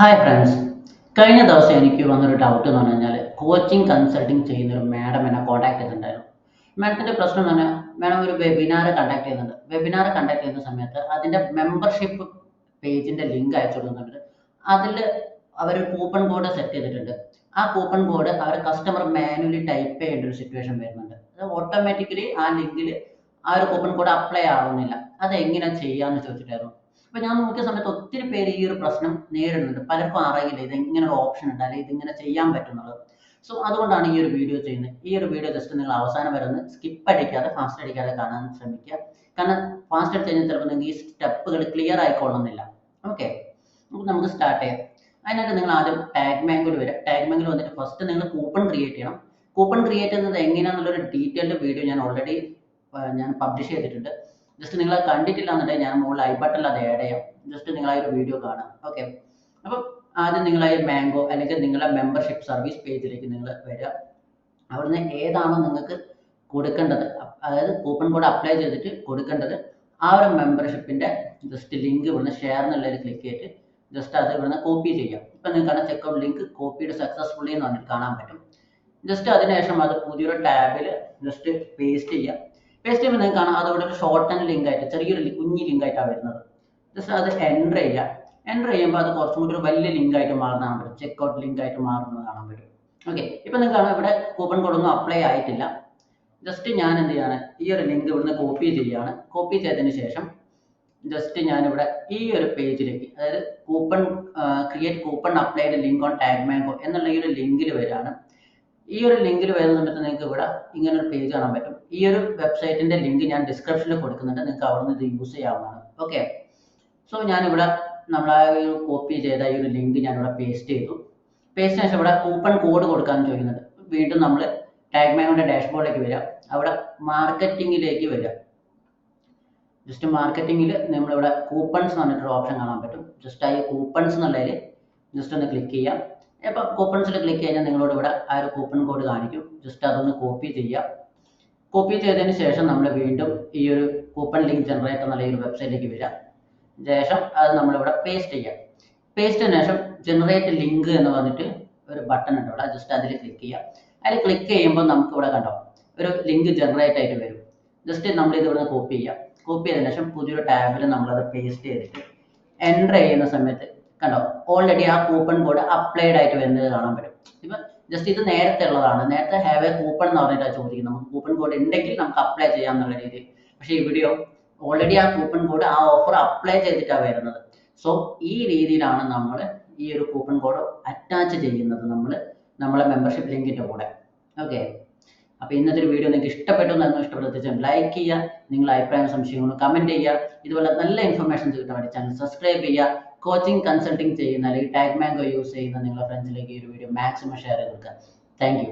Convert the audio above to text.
Hi friends, കഴിഞ്ഞ ദിവസം എനിക്ക് വന്നൊരു ഡൗട്ട് എന്ന് പറഞ്ഞു കഴിഞ്ഞാൽ കോച്ചിങ് കൺസൾട്ടിങ് ചെയ്യുന്നൊരു മാഡം എന്നെ കോൺടാക്ട് ചെയ്തിട്ടുണ്ടായിരുന്നു. മാഡത്തിൻ്റെ പ്രശ്നം എന്ന് പറഞ്ഞാൽ മാഡം ഒരു വെബിനാർ കണ്ടക്ട് ചെയ്യുന്നുണ്ട്. വെബിനാർ കണ്ടക്ട് ചെയ്യുന്ന സമയത്ത് അതിൻ്റെ മെമ്പർഷിപ്പ് പേജിൻ്റെ ലിങ്ക് അയച്ചു കൊടുക്കുന്നുണ്ട്. അതിൽ അവർ കൂപ്പൺ കോഡ് സെറ്റ് ചെയ്തിട്ടുണ്ട്. ആ കൂപ്പൺ കോഡ് അവർ കസ്റ്റമർ മാനുവലി ടൈപ്പ് ചെയ്യേണ്ട ഒരു സിറ്റുവേഷൻ വരുന്നുണ്ട്. അത് ഓട്ടോമാറ്റിക്കലി ആ ലിങ്കിൽ ആ ഒരു കൂപ്പൺ കോഡ് അപ്ലൈ ആവുന്നില്ല. അത് എങ്ങനെ ചെയ്യാമെന്ന് ചോദിച്ചിട്ടായിരുന്നു. അപ്പോൾ ഞാൻ നോക്കിയ സമയത്ത് ഒത്തിരി പേര് ഈ ഒരു പ്രശ്നം നേരിടുന്നുണ്ട്. പലർക്കും അറിയില്ല ഇത് ഇങ്ങനെ ഒരു ഓപ്ഷൻ ഉണ്ട്, അല്ലെങ്കിൽ ഇതിങ്ങനെ ചെയ്യാൻ പറ്റുന്നുള്ളത്. സോ അതുകൊണ്ടാണ് ഈ ഒരു വീഡിയോ ചെയ്യുന്നത്. ഈ ഒരു വീഡിയോ ജസ്റ്റ് നിങ്ങൾ അവസാനം വരെ ഒന്ന് സ്കിപ്പ് അടിക്കാതെ ഫാസ്റ്റ് അടിക്കാതെ കാണാൻ ശ്രമിക്കുക. കാരണം ഫാസ്റ്റ് അടിച്ച് കഴിഞ്ഞാൽ ചിലപ്പോൾ നിങ്ങൾക്ക് ഈ സ്റ്റെപ്പുകൾ ക്ലിയർ ആയിക്കൊള്ളുന്നില്ല. ഓക്കെ, നമുക്ക് സ്റ്റാർട്ട് ചെയ്യാം. അതിനായിട്ട് നിങ്ങൾ ആദ്യം ടാഗ് മാംഗോയിൽ വരിക. ടാഗ് മാംഗോയിൽ വന്നിട്ട് ഫസ്റ്റ് നിങ്ങൾ കൂപ്പൺ ക്രിയേറ്റ് ചെയ്യണം. കൂപ്പൺ ക്രിയേറ്റ് ചെയ്യുന്നത് എങ്ങനെയാണെന്നുള്ളൊരു ഡീറ്റെയിൽഡ് വീഡിയോ ഞാൻ ഓൾറെഡി പബ്ലിഷ് ചെയ്തിട്ടുണ്ട്. ജസ്റ്റ് നിങ്ങൾ കണ്ടിട്ടില്ല എന്നുണ്ടെങ്കിൽ ഞാൻ മുകളിൽ ഐ ബട്ടണിൽ അത് ആഡ് ചെയ്യാം. ജസ്റ്റ് നിങ്ങൾ ആ ഒരു വീഡിയോ കാണാം. ഓക്കെ, അപ്പം ആദ്യം നിങ്ങൾ ഈ മാംഗോ അല്ലെങ്കിൽ നിങ്ങളുടെ മെമ്പർഷിപ്പ് സർവീസ് പേജിലേക്ക് നിങ്ങൾ വരിക. അവിടുന്ന് ഏതാണോ നിങ്ങൾക്ക് കൊടുക്കേണ്ടത്, അതായത് കൂപ്പൺ കോഡ് അപ്ലൈ ചെയ്തിട്ട് കൊടുക്കേണ്ടത്, ആ ഒരു മെമ്പർഷിപ്പിൻ്റെ ജസ്റ്റ് ലിങ്ക് ഇവിടുന്ന് ഷെയർ എന്നുള്ളതിൽ ക്ലിക്ക് ചെയ്തിട്ട് ജസ്റ്റ് അത് ഇവിടുന്ന് കോപ്പി ചെയ്യാം. ഇപ്പം നിങ്ങൾക്ക് ചെക്കൗട്ട് ലിങ്ക് കോപ്പിയുടെ സക്സസ്ഫുള്ളി എന്ന് പറഞ്ഞിട്ട് കാണാൻ പറ്റും. ജസ്റ്റ് അതിനുശേഷം അത് പുതിയൊരു ടാബിൽ ജസ്റ്റ് പേസ്റ്റ് ചെയ്യാം. പേസ്റ്റ് ചെയ്യുമ്പോൾ നിങ്ങൾക്ക് കാണാം അതോടെ ഒരു ഷോർട്ട് ആൻഡ് ലിങ്ക് ആയിട്ട് ചെറിയൊരു കുഞ്ഞി ലിങ്ക് ആയിട്ടാണ് വരുന്നത്. ജസ്റ്റ് അത് എൻ്റർ ചെയ്യുക. എൻ്റർ ചെയ്യുമ്പോൾ അത് കുറച്ചും കൂടി ഒരു വലിയ ലിങ്ക് ആയിട്ട് മാറുന്ന കാണാൻ പറ്റും. ചെക്കൗട്ട് ലിങ്ക് ആയിട്ട് മാറുന്നത് കാണാൻ പറ്റും. ഓക്കെ, ഇപ്പം നിങ്ങൾക്ക് കാണാം ഇവിടെ കൂപ്പൺ കോഡൊന്നും അപ്ലൈ ആയിട്ടില്ല. ജസ്റ്റ് ഞാൻ എന്ത് ചെയ്യാണ്, ഈ ഒരു ലിങ്ക് ഇവിടുന്ന് കോപ്പി ചെയ്യുകയാണ്. കോപ്പി ചെയ്തതിന് ശേഷം ജസ്റ്റ് ഞാനിവിടെ ഈ ഒരു പേജിലേക്ക്, അതായത് coupon create coupon applied link on tag mango എന്നുള്ള ഈ ഒരു ലിങ്കിൽ വരികയാണ്. ഈ ഒരു ലിങ്കിൽ വരുന്ന സമയത്ത് നിങ്ങൾക്ക് ഇവിടെ ഇങ്ങനെ ഒരു പേജ് കാണാൻ പറ്റും. ഈ ഒരു വെബ്സൈറ്റിന്റെ ലിങ്ക് ഞാൻ ഡിസ്ക്രിപ്ഷനിൽ കൊടുക്കുന്നുണ്ട്, നിങ്ങൾക്ക് അവിടെ നിന്ന് ഇത് യൂസ് ചെയ്യാവുന്നതാണ്. ഓക്കെ, സോ ഞാനിവിടെ നമ്മൾ ആ ഒരു കോപ്പി ചെയ്ത ഈ ഒരു ലിങ്ക് ഞാനിവിടെ പേസ്റ്റ് ചെയ്തു. പേസ്റ്റ് ശേഷം ഇവിടെ കൂപ്പൺ കോഡ് കൊടുക്കാൻ ചോദിക്കുന്നുണ്ട്. വീണ്ടും നമ്മൾ ടാഗ് മാംഗോയുടെ ഡാഷ്ബോർഡിലേക്ക് വരിക. അവിടെ മാർക്കറ്റിങ്ങിലേക്ക് വരിക. ജസ്റ്റ് മാർക്കറ്റിങ്ങിൽ നമ്മളിവിടെ കൂപ്പൺസ് എന്ന് പറഞ്ഞിട്ടൊരു ഓപ്ഷൻ കാണാൻ പറ്റും. ജസ്റ്റ് ആ ഈ കൂപ്പൺസ് എന്നുള്ളതിൽ ജസ്റ്റ് ഒന്ന് ക്ലിക്ക് ചെയ്യാം. അപ്പോൾ കൂപ്പൺസിൽ ക്ലിക്ക് കഴിഞ്ഞാൽ നിങ്ങളോട് ഇവിടെ ആ ഒരു കൂപ്പൺ കോഡ് കാണിക്കും. ജസ്റ്റ് അതൊന്ന് കോപ്പി ചെയ്യുക. കോപ്പി ചെയ്തതിന് ശേഷം നമ്മൾ വീണ്ടും ഈ ഒരു കൂപ്പൺ ലിങ്ക് ജനറേറ്റർ എന്നുള്ള ഈ ഒരു വെബ്സൈറ്റിലേക്ക് വരിക. ശേഷം അത് നമ്മളിവിടെ പേസ്റ്റ് ചെയ്യാം. പേസ്റ്റിന് ശേഷം ജനറേറ്റ് ലിങ്ക് എന്ന് പറഞ്ഞിട്ട് ഒരു ബട്ടൺ ഉണ്ട് ഇവിടെ. ജസ്റ്റ് അതിൽ ക്ലിക്ക് ചെയ്യുക. അതിൽ ക്ലിക്ക് ചെയ്യുമ്പോൾ നമുക്ക് ഇവിടെ കണ്ടോ ഒരു ലിങ്ക് ജനറേറ്റ് ആയിട്ട് വരും. ജസ്റ്റ് നമ്മൾ ഇത് ഇവിടെ കോപ്പി ചെയ്യുക. കോപ്പി ചെയ്തതിന് ശേഷം പുതിയൊരു ടാബിൽ നമ്മളത് പേസ്റ്റ് ചെയ്തിട്ട് എൻ്റർ ചെയ്യുന്ന സമയത്ത് കണ്ടോ ഓൾറെഡി ആ കൂപ്പൺ കോഡ് അപ്ലൈഡ് ആയിട്ട് വരുന്നത് കാണാൻ പറ്റും. ഇപ്പം ജസ്റ്റ് ഇത് നേരത്തെ ഉള്ളതാണ്. നേരത്തെ ഹാവ് എ കൂപ്പൺ എന്ന് പറഞ്ഞിട്ടാണ് ചോദിക്കുന്നത്. നമുക്ക് കൂപ്പൺ കോഡ് ഉണ്ടെങ്കിൽ നമുക്ക് അപ്ലൈ ചെയ്യാം എന്നുള്ള രീതിയിൽ. പക്ഷേ ഈ വീഡിയോ ഓൾറെഡി ആ കൂപ്പൺ കോഡ് ആ ഓഫർ അപ്ലൈ ചെയ്തിട്ടാണ് വരുന്നത്. സോ ഈ രീതിയിലാണ് നമ്മൾ ഈ ഒരു കൂപ്പൺ കോഡ് അറ്റാച്ച് ചെയ്യുന്നത് നമ്മളെ മെമ്പർഷിപ്പ് ലിങ്കിൻ്റെ കൂടെ. ഓക്കെ, അപ്പോൾ ഇന്നത്തെ ഒരു വീഡിയോ നിങ്ങൾക്ക് ഇഷ്ടപ്പെട്ടു എന്ന് ഇഷ്ടപ്പെടുന്ന ലൈക്ക് ചെയ്യുക. നിങ്ങളുടെ അഭിപ്രായം സംശയങ്ങളും കമൻറ്റ് ചെയ്യുക. ഇതുപോലെ നല്ല ഇൻഫർമേഷൻസ് കിട്ടാൻ വേണ്ടി ചാനൽ സബ്സ്ക്രൈബ് ചെയ്യുക. കോച്ചിങ് കൺസൾട്ടിങ് ചെയ്യുന്ന അല്ലെങ്കിൽ ടാഗ് മാംഗോ യൂസ് ചെയ്യുന്ന നിങ്ങളുടെ ഫ്രണ്ട്സിലേക്ക് ഈ ഒരു വീഡിയോ മാക്സിമം ഷെയർ ചെയ്ത് കൊടുക്കുക. Thank you.